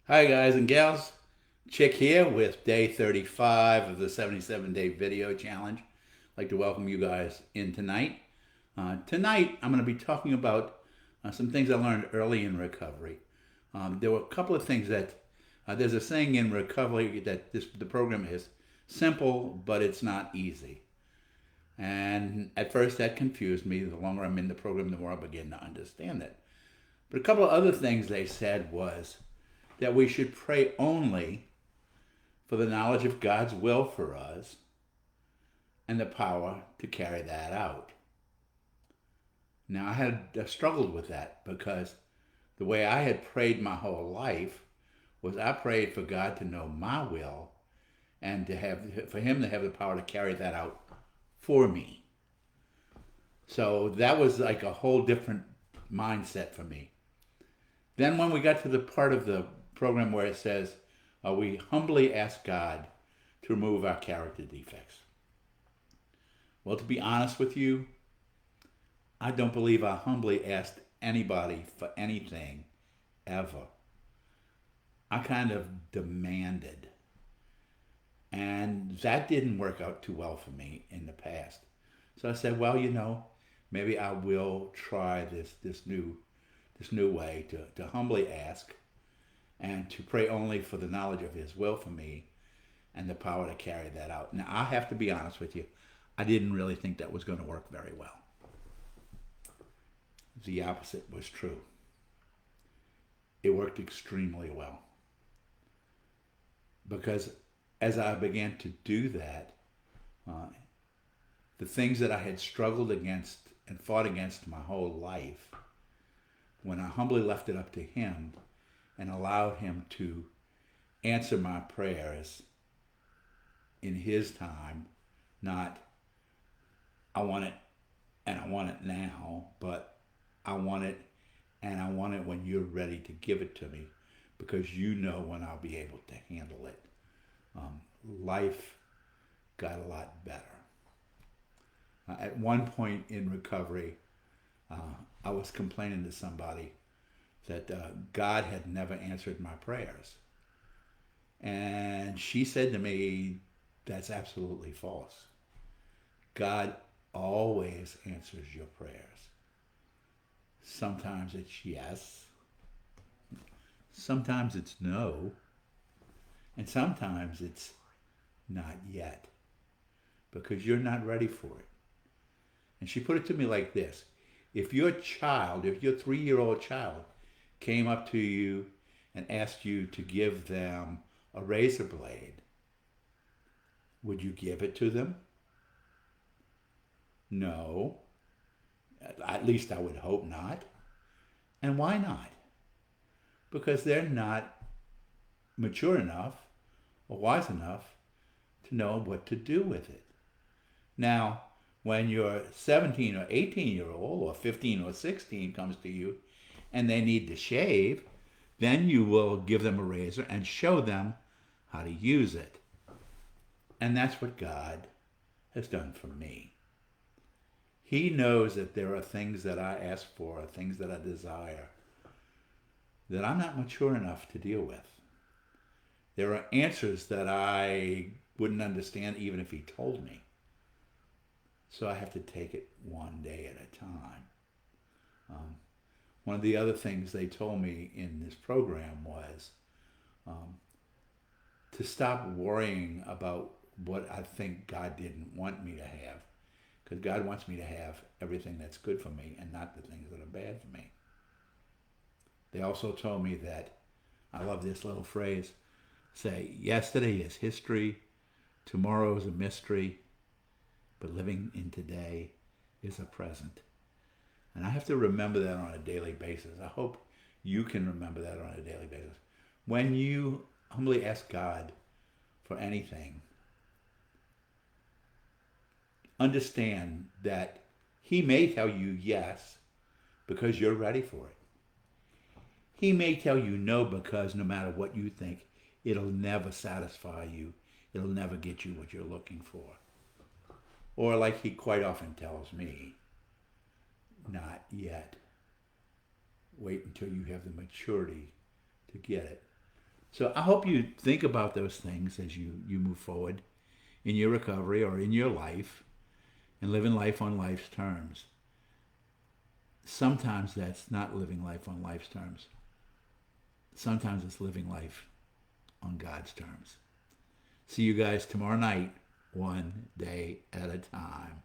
Hi, guys and gals. Chick here with day 35 of the 77-day video challenge. I'd like to welcome you guys in tonight. Tonight, I'm going to be talking about some things I learned early in recovery. There were a couple of things that there's a saying in recovery that the program is simple, but it's not easy. And at first, that confused me. The longer I'm in the program, the more I begin to understand it. But a couple of other things they said was that we should pray only for the knowledge of God's will for us and the power to carry that out. Now, I had struggled with that because the way I had prayed my whole life was I prayed for God to know my will and for Him to have the power to carry that out for me. So that was like a whole different mindset for me. Then, when we got to the part of the program where it says, we humbly ask God to remove our character defects. Well, to be honest with you, I don't believe I humbly asked anybody for anything ever. I kind of demanded. And that didn't work out too well for me in the past. So I said, well, maybe I will try this new way to humbly ask and to pray only for the knowledge of His will for me and the power to carry that out. Now, I have to be honest with you, I didn't really think that was going to work very well. The opposite was true. It worked extremely well. Because as I began to do that, the things that I had struggled against and fought against my whole life, when I humbly left it up to Him and allowed Him to answer my prayers in His time, not I want it and I want it now, but I want it and I want it when you're ready to give it to me because you know when I'll be able to handle it. Life got a lot better. At one point in recovery, I was complaining to somebody that God had never answered my prayers. And she said to me, that's absolutely false. God always answers your prayers. Sometimes it's yes, sometimes it's no, and sometimes it's not yet because you're not ready for it. And she put it to me like this. If your 3-year-old child came up to you and asked you to give them a razor blade, would you give it to them? No. At least I would hope not. And why not? Because they're not mature enough or wise enough to know what to do with it. Now, when your 17 or 18-year-old or 15 or 16 comes to you and they need to shave, then you will give them a razor and show them how to use it. And that's what God has done for me. He knows that there are things that I ask for, things that I desire, that I'm not mature enough to deal with. There are answers that I wouldn't understand even if He told me. So I have to take it one day at a time. One of the other things they told me in this program was to stop worrying about what I think God didn't want me to have. Because God wants me to have everything that's good for me and not the things that are bad for me. They also told me that, I love this little phrase, say, yesterday is history, tomorrow is a mystery, but living in today is a present. And I have to remember that on a daily basis. I hope you can remember that on a daily basis. When you humbly ask God for anything, understand that He may tell you yes because you're ready for it. He may tell you no because no matter what you think, it'll never satisfy you. It'll never get you what you're looking for. Or like He quite often tells me, not yet. Wait until you have the maturity to get it. So I hope you think about those things as you move forward in your recovery or in your life and living life on life's terms. Sometimes that's not living life on life's terms. Sometimes it's living life on God's terms. See you guys tomorrow night, one day at a time.